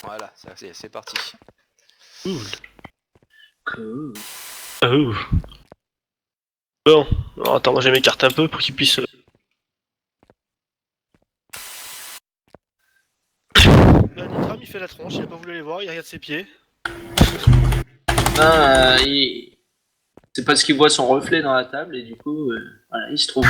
Voilà, ça c'est parti. Cool. Oh. Bon, alors, attends, moi j'ai mes cartes un peu pour qu'ils puissent... Bah, Nitram il fait la tronche, il a pas voulu les voir, il regarde ses pieds. Ah, c'est parce qu'il voit son reflet dans la table et du coup, voilà, il se trouve.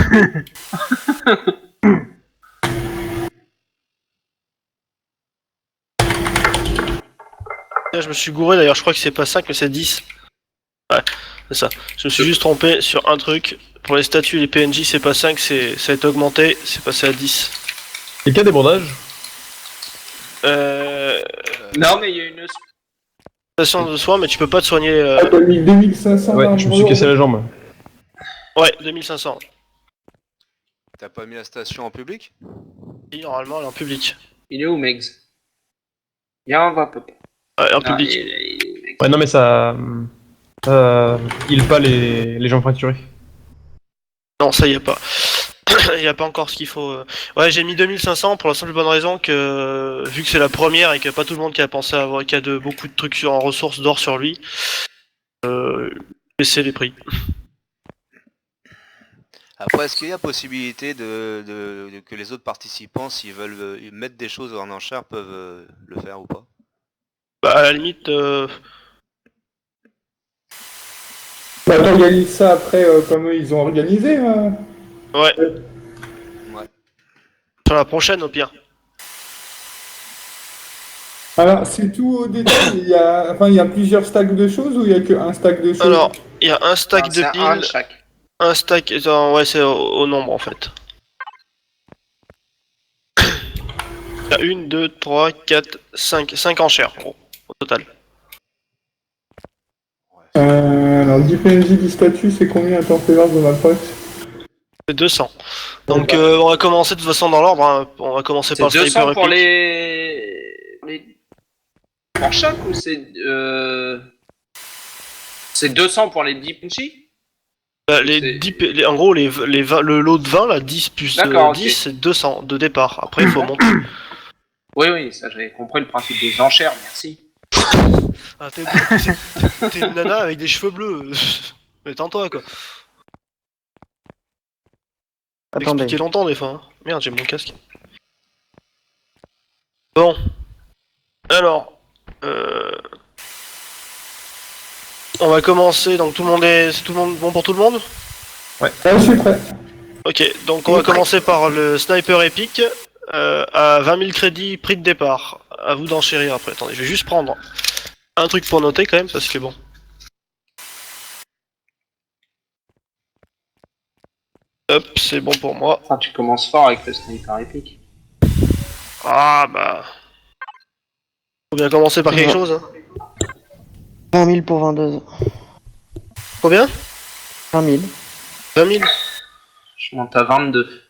Là, je me suis gouré d'ailleurs, je crois que c'est pas 5 mais c'est 10. Ouais, c'est ça. Je me suis juste trompé sur un truc. Pour les statuts et les PNJ, c'est pas 5, ça a été augmenté, c'est passé à 10. Et quel débordage? Non, mais il y a une. Station de soins, mais tu peux pas te soigner. Ah, t'as mis 2500 Ouais, je me suis cassé la jambe. Ouais, 2500. T'as pas mis la station en public? Si, normalement, elle est en public. Il est où, Megs? Viens, on va, papa. Ouais, en Ah, public. il est où, Megs? Ouais, non, mais ça. Il pas les jambes fracturées. Non, ça y est pas. Il y a pas encore ce qu'il faut. Ouais, j'ai mis 2500 pour la simple bonne raison que vu que c'est la première et qu'il n'y a pas tout le monde qui a pensé à avoir, qui a beaucoup de trucs en ressources d'or sur lui, baisser les prix. Après, est-ce qu'il y a possibilité que les autres participants, s'ils veulent mettre des choses en enchère, peuvent le faire ou pas? Bah à la limite, Bah, t'organises ça après comme eux, ils ont organisé. ouais, Ouais. sur la prochaine au pire. Alors, c'est tout au détail. Il y a plusieurs stacks de choses ou il y a qu'un stack de choses? Alors, il y a un stack Ah, c'est de un de piles, chaque. un stack, ouais c'est au nombre en fait. Il y a 1, 2, 3, 4, 5 enchères en gros, au total. Alors, 10 PNJ, 10 statuts, c'est combien? Attends, fais voir de ma pote. C'est 200. Donc on va commencer de toute façon dans l'ordre, hein. On va commencer C'est par le 200 sniper pour épique. les. Pour chaque ou c'est. C'est 200 pour les 10 punchy? Bah, en gros, le lot de 20, là, 10 plus 10, D'accord, ok. c'est 200 de départ. Après, il faut monter. Oui, ça j'avais compris le principe des enchères, merci. Ah, t'es une nana avec des cheveux bleus. Mais tends-toi, quoi. Attendez. Expliquer longtemps, des fois. Hein. Merde, j'ai mon casque. Bon. Alors. On va commencer, donc tout le monde est... C'est tout le monde bon pour tout le monde? Ah, je suis prêt. Ok, donc on va commencer par le sniper épique. À 20 000 crédits, prix de départ. À vous d'enchérir après. Attendez, je vais juste prendre un truc pour noter quand même, parce que bon. Hop, c'est bon pour moi. Enfin, tu commences fort avec le sniper épique. Ah bah... Faut bien commencer par quelque chose, hein. 20 000 pour 22. Combien? 20 000. 20 000. Je monte à 22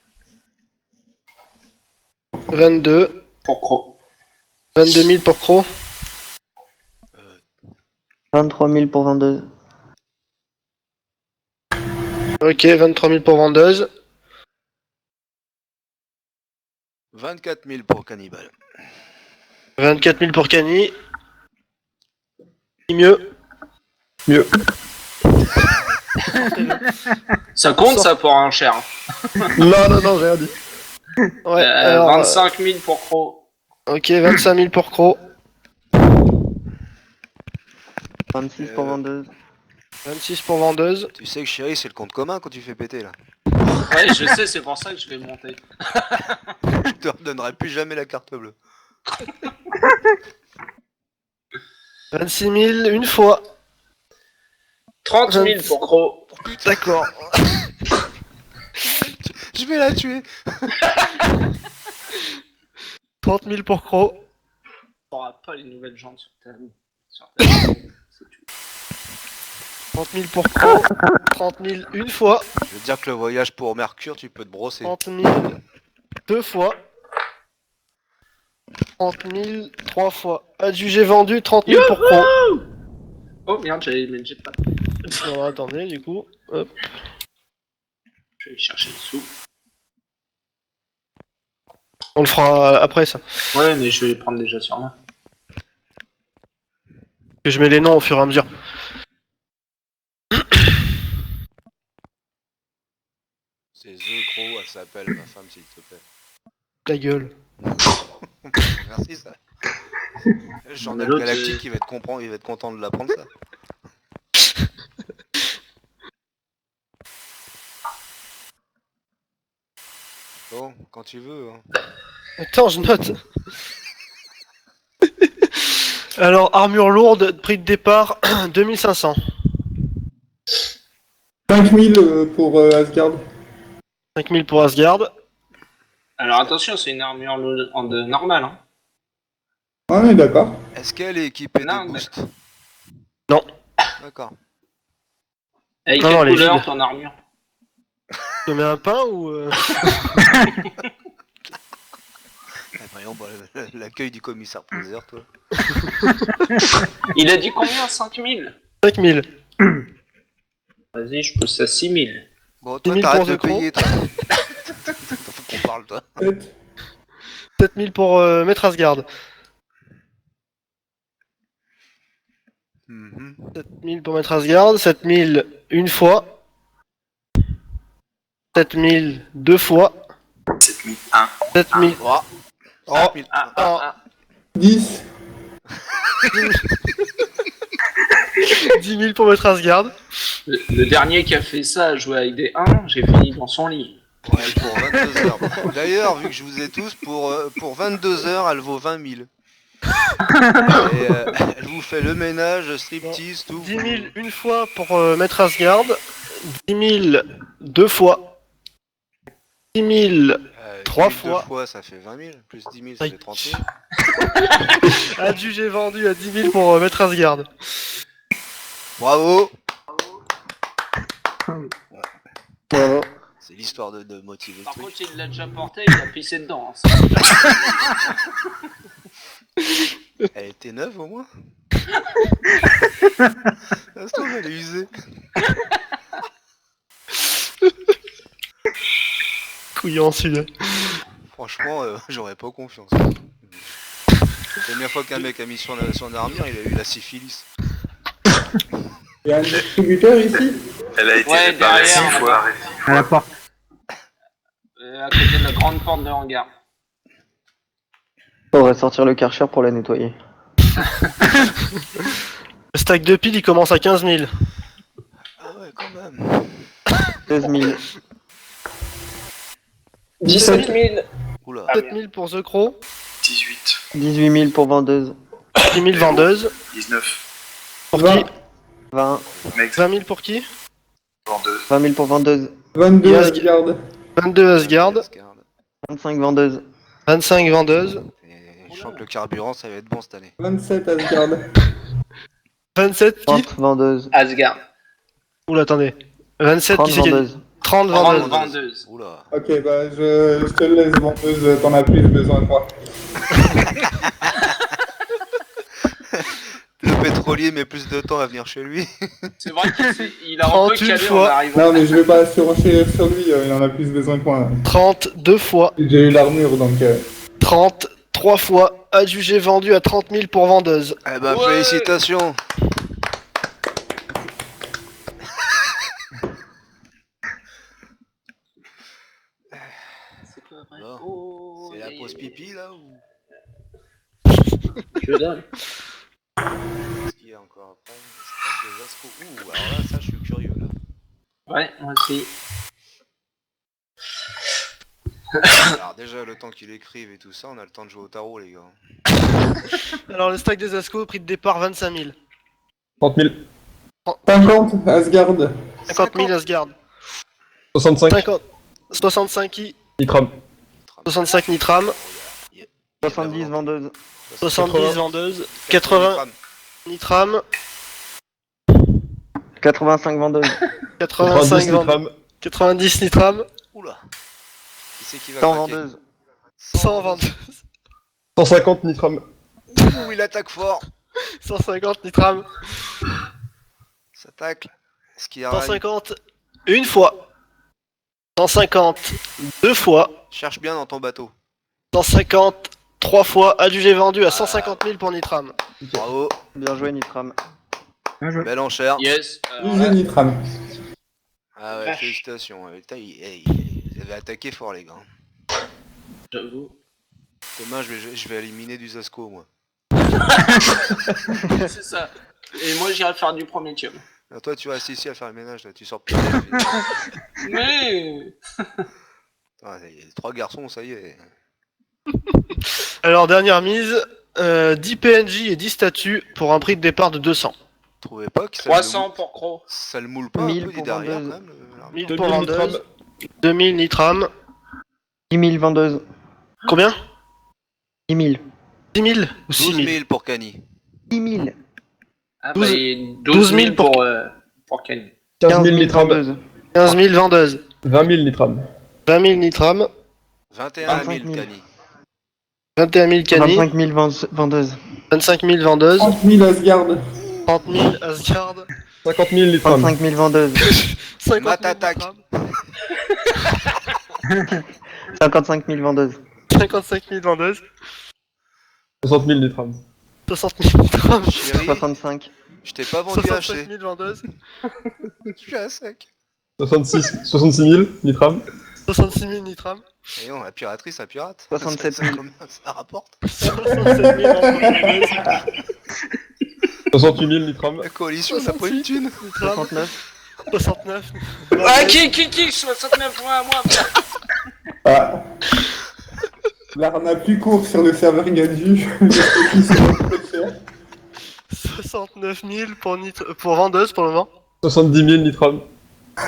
22. pour Croc. 22 000 pour Croc. 23 000 pour 22. Ok, 23 000 pour vendeuse. 24 000 pour Cannibal. 24 000 pour Cani. Mieux. Mieux. Ça compte ça pour un cher. Non, j'ai rien dit. Ouais, alors... 25 000 pour Croc. Ok, 25 000 pour Croc. 26 pour 22. 26 pour vendeuse. Tu sais que chérie, c'est le compte commun quand tu fais péter là. Ouais, je sais, c'est pour ça que je vais monter. Je te redonnerai plus jamais la carte bleue. 26 000 une fois. 30 000 pour Croc. D'accord. Je vais la tuer. 30 000 pour Croc. T'auras pas les nouvelles jantes sur ta c'est tout. 30 000 pour Croc. 30 000 une fois. Je veux dire que le voyage pour Mercure, tu peux te brosser. 30 000 deux fois. 30 000 trois fois. Adjugé vendu, 30 000 pour Croc. Oh merde, j'avais mis le jetpack. Alors attendez, du coup. Hop. Je vais aller chercher le sous. On le fera après ça. Ouais, mais je vais les prendre déjà sur moi. Que je mets les noms au fur et à mesure. C'est The Crow, elle s'appelle, ma femme, s'il te plaît. Ta gueule. Merci, ça. Le journal L'autre, galactique, il va être content de l'apprendre, ça. Bon, quand tu veux. Hein. Attends, je note. Alors, armure lourde, prix de départ, 2500. 5000 pour Asgard. 5000 pour Asgard. Alors attention, c'est une armure normale. Hein. On est d'accord. Est-ce qu'elle est équipée Non, de boost? Non. D'accord. Avec Non, non, quelle elle est couleur vide. ton armure? Tu mets un pain ou... Ah, voyons, bah, l'accueil du commissaire priseur, toi. Il a dit combien? 5000? 5000. Vas-y, je pousse à 6000. Bon, 10 toi, 000 t'arrêtes pour de The Crow. payer, toi. Faut qu'on parle, toi. 7000 pour Maître Asgard. Mhm. 7000 pour Maître Asgard. 7000 une fois. 7000 deux fois. 7001. 7000... Oh. Oh. 5000. Ah. 10. 10 000 pour Maître Asgard. Le dernier qui a fait ça a joué avec des 1, j'ai fini dans son lit. Ouais, pour 22 heures. D'ailleurs, vu que je vous ai tous, pour 22 heures, elle vaut 20 000. Et elle vous fait le ménage, striptease, tout. 10 000 une fois pour Maître Asgard. 10 000 deux fois. 10 000 trois 10 000 fois. Deux fois, ça fait 20 000. Plus 10 000, ça Aïe. fait 30 000. adjugé vendu à 10 000 pour Maître Asgard. Bravo. Bravo. C'est l'histoire de motiver le Par truc. contre, il l'a déjà porté, il a pissé dedans. Hein. Elle était neuve au moins. Ça se trouve, elle est usée. Couillant celui-là. Franchement, j'aurais pas confiance. La première fois qu'un mec a mis son armure, il a eu la syphilis. Il y a un distributeur ici. Elle a été Ouais, réparée derrière, 6 fois. À la porte. À côté de la grande porte de hangar. Faudrait sortir le Karcher pour la nettoyer. Le stack de piles il commence à 15 000. Ah ouais, quand même. 16 000. 17 000. Oula. 7 000 pour The Crow. 18. 18 000 pour vendeuse. 10 000 vendeuse. 19. Pour 20. qui 20. Mec, 20 000 pour qui 22. 20 000 pour vendeuse. 22 Yes. Asgard. 22 Asgard. 25 vendeuse. 25 vendeuse. Et je sens que le carburant, ça va être bon cette année. 27 Asgard. 27 qui 30 vendeuse. Asgard. Oula attendez. 27 30 qui c'est qui a dit vendeuse. 30 30 vendeuses. vendeuse. Oula. Ok, bah je te le laisse vendeuse, t'en as plus besoin de moi. Le pétrolier met plus de temps à venir chez lui. C'est vrai qu'il a un peu 31 calé en fois. arrivant. Non mais je vais pas surenchérir sur lui, il en a plus besoin que moi. 30 deux fois. J'ai eu l'armure donc... 30 trois fois. Adjugé vendu à 30 000 pour vendeuse. Eh ben, Ouais. félicitations. C'est pas vrai. Bon. Oh, C'est la et- pause pipi là ou Je donne. qu'est-ce qu'il y a encore après? Le stock des Asco. Ouh, alors là, ça, je suis curieux là. Ouais, moi aussi. Alors déjà, le temps qu'il écrive et tout ça, on a le temps de jouer au tarot, les gars. Alors le stack des Asco, prix de départ 25 000. 30 000. 50 Asgard. 50 000 Asgard. 65. 50. 65 qui Nitram. 65 Nitram. 70 vendeuse. 70 80. vendeuse. 80 Nitram. 85 vendeuse. 85 90 vendeuse. Nitram. 90 Nitram. Oula. Qui c'est qui va 100 craquer? vendeuse. 100 vendeuse. 150 Nitram. Ouh, il attaque fort. 150 Nitram. Ça tacle. Est-ce qu'il y a 150 une fois. 150 deux fois. Cherche bien dans ton bateau. 150 3 fois, adjugé vendu à 150 000 pour Nitram. Bravo, Bien joué, Nitram. belle enchère. Yes. Easy Nitram. Ah ouais, Vache. félicitations. Putain, ils avaient attaqué fort, les gars. J'avoue. Demain, je vais éliminer du Zasco, moi. C'est ça. Et moi, j'irai faire du premier tir. Alors, toi, tu restes ici à faire le ménage, là. Tu sors plus. Mais. Il y a 3 garçons, ça y est. Alors, dernière mise, 10 PNJ et 10 statues pour un prix de départ de 200. Trouvez pas que ça 300 pour Croc. ça le moule pas un 1000 peu pour derrière, vendeuse. quand même. 1000 2000 pour vendeuse, Nitram. 2000 Nitram. 10 000 vendeuse. Combien 10 000. 10 000 ou 6 12 000 000 pour Cani. 10 000. Ah, 12 bah, et 12 000 pour Kenny. 15 15 000 000 Nitram. vendeuses. 15 000 vendeuses. 20 000 Nitram. 20 000 Nitram. 21 000 25 000. Cani. 21 000 Cani. 25 000 vendeuses. 25 000 vendeuses. 30 000 Asgard. 30 000 Asgard. 50 000 Nitram. 35 000 vendeuses. 50 000 Matatak. Nitram. 55 000 vendeuses. 55 000 vendeuses. 60 000 Nitram. 60 000 Nitram. Chérie, 65. je t'ai pas vendu 65 assez. 000 vendeuses. Je suis à sec. 66 000 Nitram. 66 000 Nitram. Et non, la piraterie, ça pirate. 67 000. Combien ça rapporte 67 000 vendeuses. 68 000 Nitram. La coalition, ça n'a pas une thune. Nitram. 69. 69. Ah, qui 69 mois à moi. Ah. L'arna plus court sur le serveur Gadju. 69 000 pour vendeuse pour le moment. 70 000 Nitram.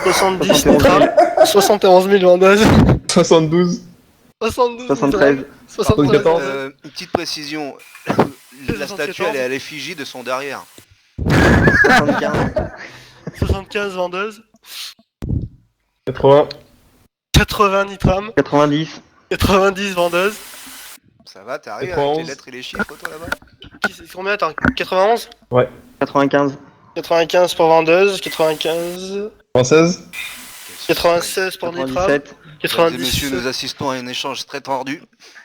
70 71 Nitram. 71 000 vendeuses. 72. 72 73. Nitram. 73. 74. Une petite précision. La statue, elle est à l'effigie de son derrière. 75. 75 vendeuses. 80. 80 Nitram. 90. 90 vendeuses. Ça va, t'arrives avec 91. les lettres et les chiffres, toi, là-bas C'est combien? Attends, 91? 95. 95 pour vendeuse. 95. 96. 96 pour Nitram. 97. Mesdames et messieurs, 97 nous assistons à un échange très tendu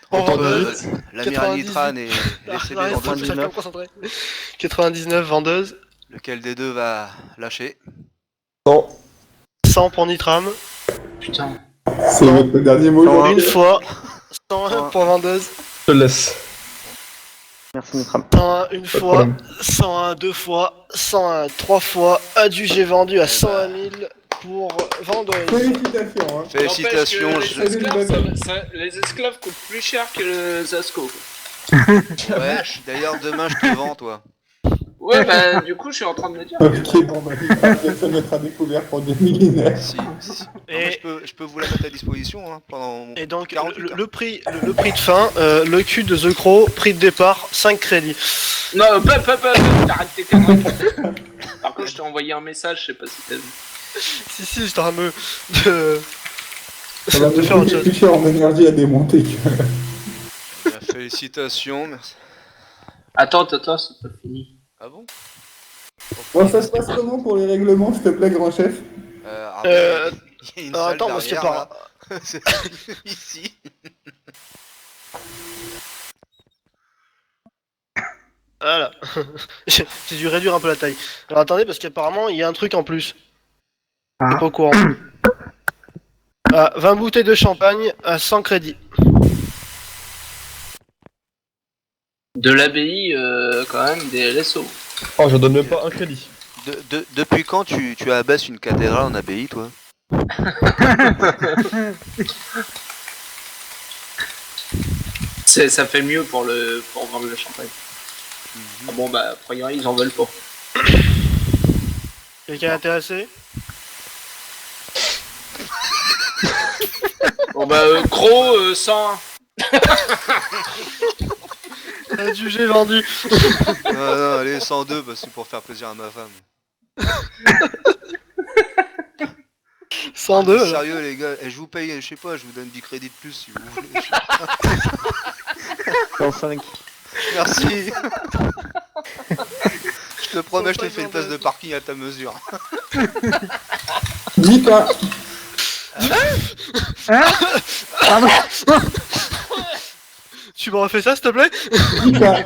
pour entre vendeuse. l'amiral 98. Nitran et les CB Arrête, vendeuses. faut me concentrer. 99 vendeuses. Lequel des deux va lâcher 100. 100 pour Nitram. Putain. C'est votre dernier mot aujourd'hui. Une fois. 101 pour vendeuse. Je te laisse. Merci Nitram. 101 une Pas de fois. problème. 101 deux fois. 101 trois fois. Adjugé vendu à 101 000 pour vendeuse. Félicitations. Hein. Félicitations, N'empêche que je... les esclaves coûtent plus cher que le Zasco. Ouais, d'ailleurs, demain, je te vends, toi. Ouais, bah, du coup, je suis en train de me dire. Ok, bon, bah, il va se mettre à découvert pour 2009. Si. Non, Et- mais je peux vous la mettre à disposition hein, pendant Et donc, 48 heures. le prix de fin, le cul de The Crow, prix de départ, 5 crédits. Non, t'arrêtes tes conneries. Par contre, je t'ai envoyé un message, je sais pas si t'as vu. Si, j'étais en train de Ça va de faire autre chose. plus cher en énergie à démonter que... Félicitations, merci. Attends, c'est pas fini. Ah bon Bon, ça se passe comment pour les règlements, s'il te plaît, grand chef? Il y a une Alors, salle attends, parce qu'il y a derrière, pas... là. C'est ici. Voilà. J'ai dû réduire un peu la taille. Alors attendez, parce qu'apparemment, il y a un truc en plus. Je suis pas au courant. 20 bouteilles de champagne à 100 crédits. De l'abbaye, quand même, des LSO. Oh, je donne même pas un crédit. Depuis quand tu abaisses une cathédrale en abbaye, toi Ça fait mieux pour vendre le champagne. Ah bon, bah, a priori, ils en veulent pas. Quelqu'un est intéressé? Bon, bah, Croc, 101. Adjugé vendu. Non, allez, 102, bah, c'est pour faire plaisir à ma femme. 102. alors. Sérieux, les gars, je vous paye, je sais pas, je vous donne 10 crédits de plus si vous voulez. 105. Merci. Je te promets, je te fais une place de parking à ta mesure. Mika. tu me refais ça, s'il te plaît? 10K.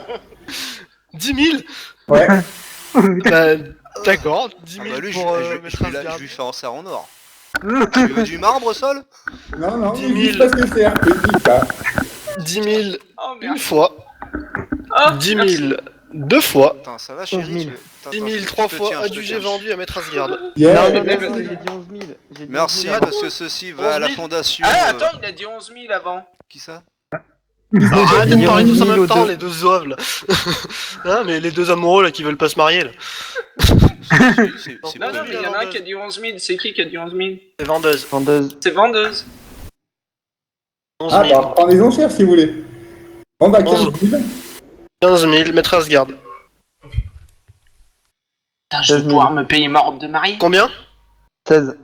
10 000? Ouais. Bah, d'accord, 10 Ah 000 bah lui, pour je mettre lui Asgard. je lui fais en serre en or. Tu veux du marbre, Sol? Non, non, 10 mais 000. dis pas ce que c'est RP, 10K. 10 000 Oh une merde. fois, Ah, 10 merci. 000 deux fois, Attends, ça va 11 chérie? 000. Tu veux- Attends, 10 attends, 000 je trois te fois, tiens, je te adjugé tiens. vendu à mettre Asgard. Yeah. Non, non, mais- non, j'ai dit 11 000. J'ai dit Merci 11 000. parce que ceci va à la 11 000. fondation. Ah, attends, il a dit 11 000 avant. Qui ça? Alors, arrêtez de parler tous en 000 même aux temps, deux. les deux zouaves là. Hein, mais les deux amoureux là qui veulent pas se marier là. C'est Non, non, prévu. mais il y en a un qui a dit 11 000. C'est qui a dit 11 000? C'est vendeuse. Vendeuse. C'est vendeuse. 11 Ah, 000. bah, prends les enchères si vous voulez. Bon, bah, 15 000. 15 000, mettre Asgard. Putain, je vais 16 000. pouvoir me payer ma robe de mariée. Combien? 16.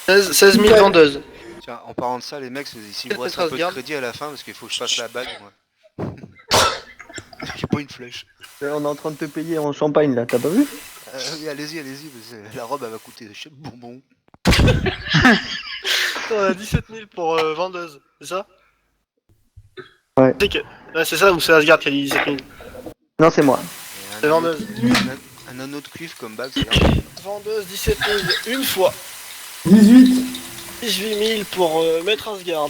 16 000 vendeuses. Tiens, en parlant de ça, les mecs, s'il me Peut-être reste un peu de Asgard. crédit à la fin parce qu'il faut que je fasse la bague, moi. J'ai pas une flèche. On est en train de te payer en champagne là, t'as pas vu? Oui, allez-y, la robe elle va coûter cher bonbon. On a 17 000 pour vendeuse, c'est ça? Ouais. C'est ça ou c'est Asgard qui a dit 17 000? Non, c'est moi. C'est vendeuse. Un anneau de cuivre comme bague, c'est grave. Vendeuse 17 000 une fois. 18. 18 000 pour mettre Asgard.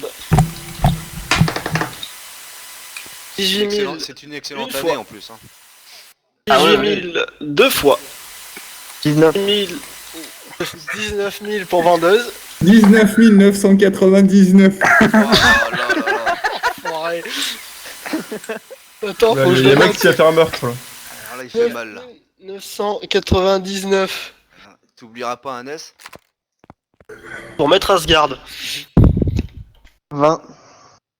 18 000, C'est une excellente une année fois. en plus. Hein. 18 000 deux fois. 19. 19 000 pour vendeuse. 19 999. Oh là là là. Enfoiré. Attends, faut que je Il y a le un mec note. qui a fait un meurtre là. Alors là, il fait mal là. 999 T'oublieras pas un S? pour mettre Asgard. 20.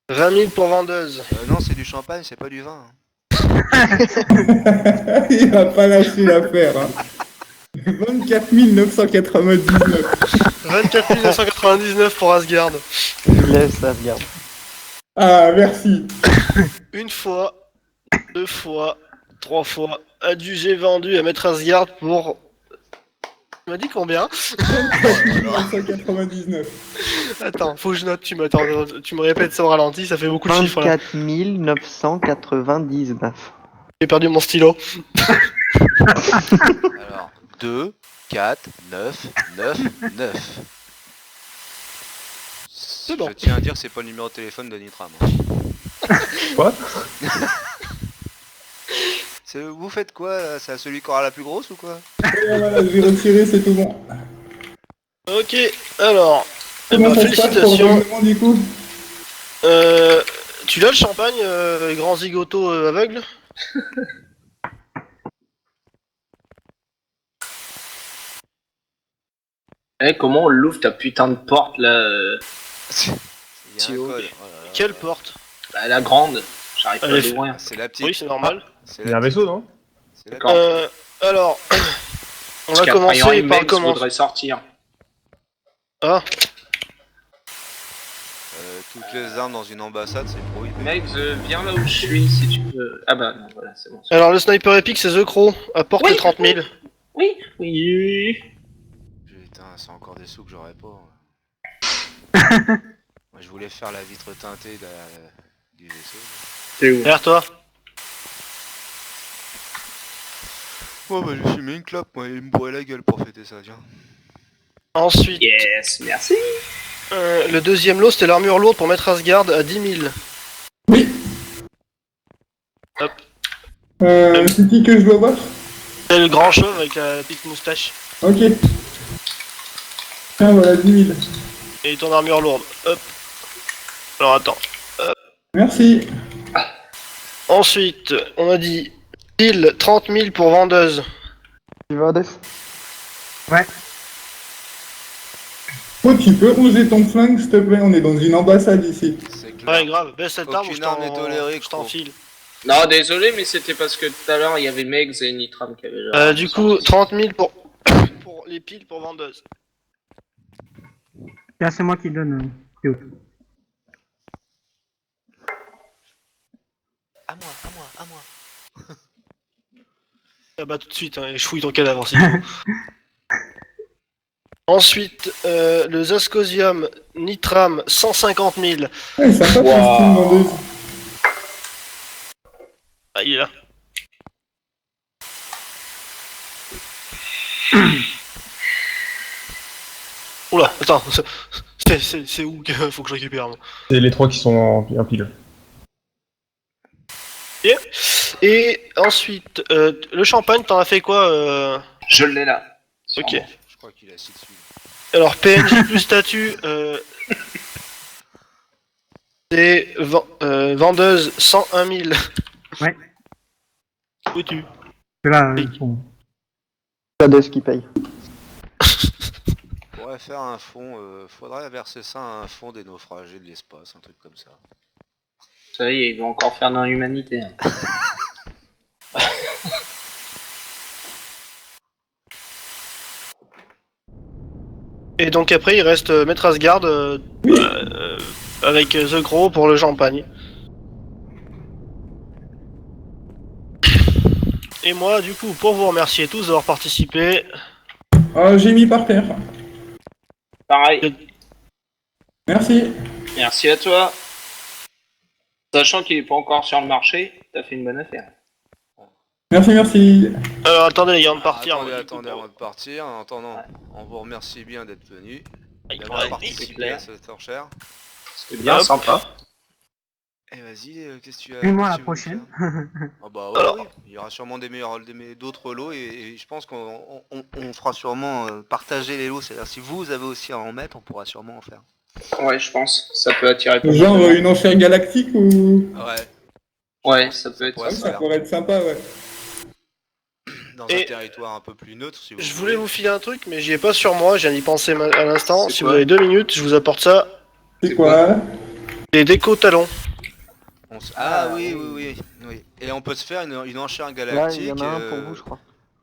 20 000 pour vendeuse. Non, c'est du champagne, c'est pas du vin. Hein. Il va pas lâcher l'affaire. Hein. 24 999. 24 999 pour Asgard. Laisse ça, regarde. Ah, merci. Une fois, deux fois, trois fois. Adjugé vendu à mettre Asgard pour... Tu m'as dit combien? 24 999. Attends, faut que je note, tu me répètes ça au ralenti, ça fait beaucoup de chiffres là. 24 999. J'ai perdu mon stylo. Alors, 2, 4, 9, 9, 9. bon. Je tiens à dire que c'est pas le numéro de téléphone de Nitram. Hein. Quoi? Vous faites quoi là? C'est à celui qui aura la plus grosse ou quoi? Voilà, je vais retirer, c'est tout bon. Ok, alors... Comment ça se passe pour le félicitations. règlement du coup? Tu l'as le champagne, grand zigoto aveugle? Eh, comment on l'ouvre ta putain de porte là Il y a un Tio. code. Oh là là. Quelle porte? bah, la grande. J'arrive pas à Allez, l'ouvrir. C'est la petite. Oui, c'est normal. C'est Il y a un vaisseau, non? C'est la D'accord. Alors... On Parce va qu'après, il y aura commencer une par Mex comment... voudrait sortir. Ah, toutes les armes dans une ambassade, c'est prohibé. Mex, viens là où je suis si tu veux. Ah bah non, voilà, c'est bon. alors le sniper épique c'est The Crow, apporte Oui. les 30 000. Oui, oui. Putain, c'est encore des sous que j'aurais pas. Moi, je voulais faire la vitre teintée du vaisseau. C'est où? Derrière toi. Oh bah j'ai fumé une clope moi, il me bourrait la gueule pour fêter ça, tiens. Ensuite, Yes, merci. le deuxième lot c'était l'armure lourde pour mettre Asgard à 10 000. Oui. Hop. C'est qui que je dois voir? C'est le grand chauve avec la petite moustache. Ok. Tiens, voilà, 10 000. Et ton armure lourde. Hop. Alors attends. Merci. Ensuite, on a dit pile 30 000 pour vendeuse. Tu vas, Odef? Oh, tu peux oser ton flingue, s'il te plaît? On est dans une ambassade ici. C'est clair. Ouais, grave, baisse cette arme ou Aucune arme n'est tolérée, je t'en gros. file. Non, désolé, mais c'était parce que tout à l'heure il y avait Megs et Nitram qui avaient déjà. Du coup, 30 000 pour... pour les piles pour vendeuse. Tiens, c'est moi qui donne. Théo. À moi. Ah bah tout de suite, hein, et je fouille ton cadavre si tu veux. Ensuite, le Zascosium Nitram 150 000. Ouais, sympa, Wow. cette style vendeuse. il est là. Oula, attends, c'est où qu'il faut que je récupère moi. C'est les 3 qui sont en pile. Et ensuite, le champagne, t'en as fait quoi Je l'ai là. Ok. Je crois qu'il est assis dessus. Alors PNJ plus statut, c'est vendeuse 101 000. Ouais. Foutu. C'est là, Oui. bon. Pas de ce qui paye. On pourrait faire un fonds, faudrait verser ça à un fonds des naufragés de l'espace, un truc comme ça. Ça y est, ils vont encore faire dans l'humanité. Hein. Et donc après il reste Maître Asgard avec The Gros pour le champagne. Et moi du coup pour vous remercier tous d'avoir participé. J'ai mis par terre. Pareil. Merci. Merci à toi. Sachant qu'il est pas encore sur le marché, t'as fait une bonne affaire. Merci. Alors attendez les gars, avant de partir. Attendez, moi, attendez, avant de partir. En attendant, on vous remercie bien d'être venu, du coup, d'avoir ouais, participé à cette enchère. C'est bien Hop. sympa. Et vas-y, qu'est-ce que tu as Puis-moi qu'est-ce la que tu veux prochaine. faire Ah bah ouais, Alors. oui. Il y aura sûrement d'autres lots et je pense on fera sûrement partager les lots. C'est-à-dire si vous avez aussi à en mettre, on pourra sûrement en faire. Ouais, je pense. Ça peut attirer plus Genre de monde. une enchère galactique ou... Ouais. Ouais, ça peut être pourrait Ouais, se ça faire. pourrait être sympa, ouais. Dans Et un territoire un peu plus neutre, si vous Je voulez. voulais vous filer un truc mais j'y ai pas sur moi, je viens d'y penser à l'instant. C'est Si quoi vous avez 2 minutes, je vous apporte ça. C'est quoi? Des déco talons. Ah oui. Et on peut se faire une enchère Là, galactique. il y en a un pour vous, je crois.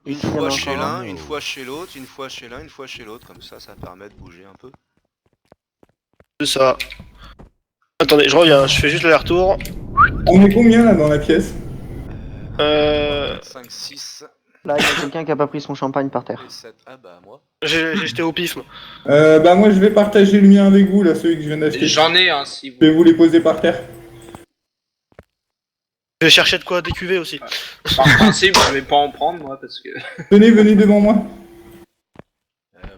Une Ici, il y en a fois encore chez un. l'un, une fois chez l'autre, une fois chez l'un, une fois chez l'autre. Comme ça permet de bouger un peu. C'est ça. Attendez, je reviens, je fais juste l'aller-retour. On est combien là dans la pièce? 5, 6 Là, il y a quelqu'un qui a pas pris son champagne par terre. et 7. Ah bah moi. J'ai jeté au pif moi. Bah moi je vais partager le mien avec vous, là, celui que je viens d'acheter. J'en ai un si vous. Je vais vous les poser par terre. Je vais chercher de quoi décuver aussi. Par principe, je vais pas en prendre moi parce que. Venez devant moi.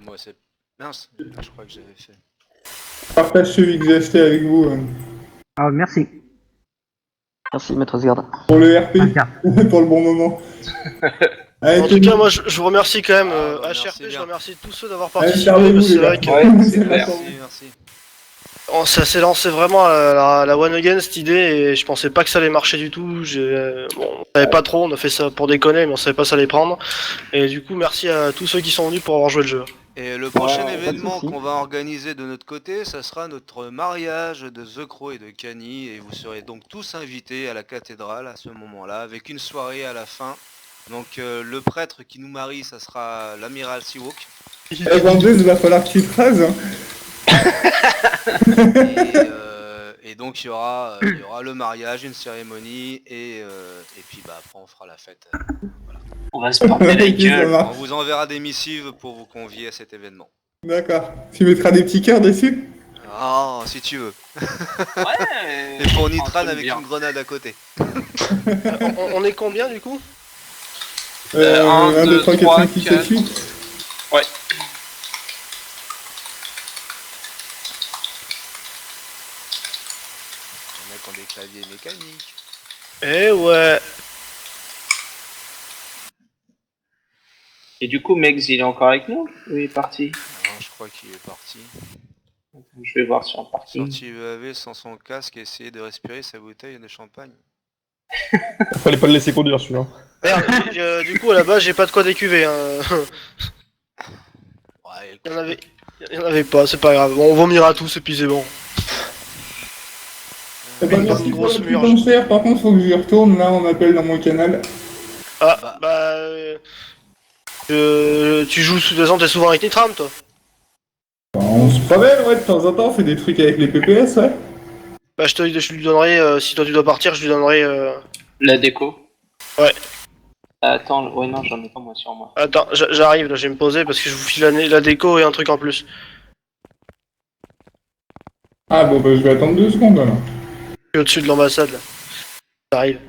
Moi c'est... Mince, je crois que j'avais fait. Partage celui que j'ai acheté avec vous Ah, merci. Merci, Maître Asgard. pour le RP, Asgard. pour le bon moment. Allez, En tout cas, moi je vous remercie quand même, Ah, bah, HRP, merci je bien. remercie tous ceux d'avoir Allez, participé, servez-vous, parce que les c'est gars. vrai que Ouais, C'est c'est clair. bon. Merci. ça s'est lancé vraiment à la one again cette idée, et je pensais pas que ça allait marcher du tout. On savait pas trop, on a fait ça pour déconner, mais on savait pas ça allait prendre. Et du coup, merci à tous ceux qui sont venus pour avoir joué le jeu. Et le prochain pas de événement soucis. qu'on va organiser de notre côté, ça sera notre mariage de The Crow et de Kani, et vous serez donc tous invités à la cathédrale à ce moment-là, avec une soirée à la fin. Donc le prêtre qui nous marie, ça sera l'amiral Seawalk. La vendeuse, il va falloir que tu te rases. Et donc il y aura le mariage, une cérémonie, et puis bah après on fera la fête. On va se porter la Ok, ça gueule. On marche. vous enverra des missives pour vous convier à cet événement. D'accord. Tu mettras des petits cœurs dessus? Ah, si tu veux. Ouais. Et pour un Nitran truc avec bien. une grenade à côté. On est combien du coup? 1, 2, 3, 4, 5, 6, 7, 8. Ouais. Il y en a qui ont des claviers mécaniques. Eh ouais. Et du coup, Megs, il est encore avec nous ou il est parti? Non, je crois qu'il est parti. Je vais voir sur un parking. Sorti UAV sans son casque et essayer de respirer sa bouteille de champagne. Fallait pas le laisser conduire celui-là. Merde, du coup à la base j'ai pas de quoi décuver. Hein. Ouais, Il y en avait pas, c'est pas grave. Bon, on vomira tous et puis c'est bon. Eh ben, Une merci pour grosse la petite murge. enchère. Par contre, faut que j'y retourne. Là, on m'appelle dans mon canal. Ah, tu joues sous des t'es souvent avec Nitram toi? On se promène, ouais, de temps en temps, on fait des trucs avec les PPS, ouais. Bah je lui donnerai, si toi tu dois partir, je lui donnerai... La déco. Ouais. Attends, ouais, non, j'en ai pas moi sur moi. Attends, j'arrive là, je vais me poser parce que je vous file la déco et un truc en plus. Ah bon, bah je vais attendre 2 secondes alors. Je suis au-dessus de l'ambassade là. J'arrive.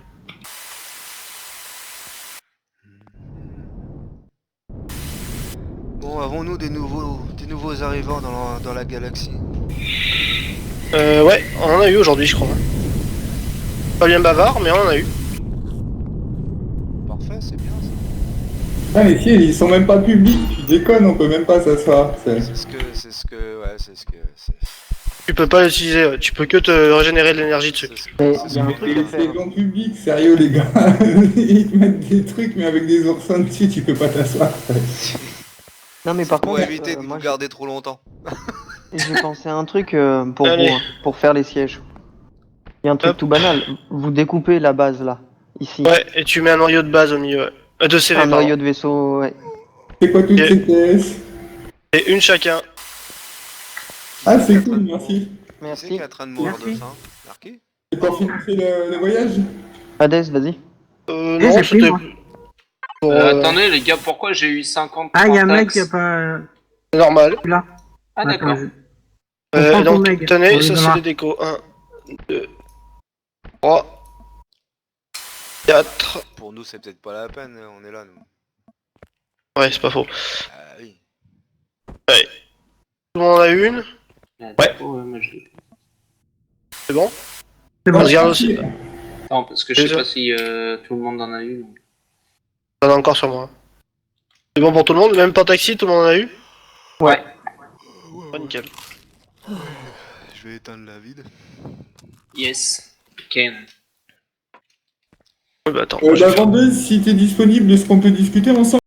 Bon, avons-nous des nouveaux arrivants dans la galaxie? Ouais, on en a eu aujourd'hui, je crois. Pas bien bavard, mais on en a eu. Parfait, c'est bien ça. Ah, les sièges, ils sont même pas publics, tu déconnes, on peut même pas s'asseoir. C'est ce que. Tu peux pas l'utiliser, ouais. Tu peux que te régénérer de l'énergie dessus. Mais c'est il ce y a un que- truc à C'est faire. dans public, sérieux les gars. Ils te mettent des trucs, mais avec des oursins dessus, tu peux pas t'asseoir. Non mais par Pour contre, éviter de vous moi garder trop longtemps. j'ai pensé à un truc pour Allez. vous, hein, pour faire les sièges. Il y a un truc Hop. tout banal. Vous découpez la base là, ici. Ouais, et tu mets un noyau de base au milieu, ouais. De CV, Un pardon. noyau de vaisseau, ouais. C'est quoi toutes Et- ces pièces? Et une chacun. Ah, c'est cool, merci. Qui c'est qui Merci. est en train de mourir de Merci. faim? Marqué? C'est pour financer le voyage? Hades, vas-y. Eh, Non, j'ai pris, c'était moi. pour, Attendez les gars, pourquoi j'ai eu 50 Ah, il y a un mec taxes qui a pas. normal. Là. Ah d'accord. Attends, On prend ton Donc, meg. tenez, On ça lui c'est donnera. les décos. 1, 2, 3, 4. Pour nous, c'est peut-être pas la peine, on est là, nous. Ouais, c'est pas faux. Ah oui. Tout le monde en a une, Ouais, moi, je l'ai. c'est bon. C'est On bon. se garde aussi. Non, parce que je sais Déjà. pas si tout le monde en a eu. donc. T'en as encore sur moi. C'est bon pour tout le monde, même pas taxi, tout le monde en a eu. Ouais. Oh, nickel. Je vais éteindre la vide. Yes. Ken. Ouais, bah attends. moi, je vais faire- Vendeuse, si t'es disponible, est-ce qu'on peut discuter ensemble?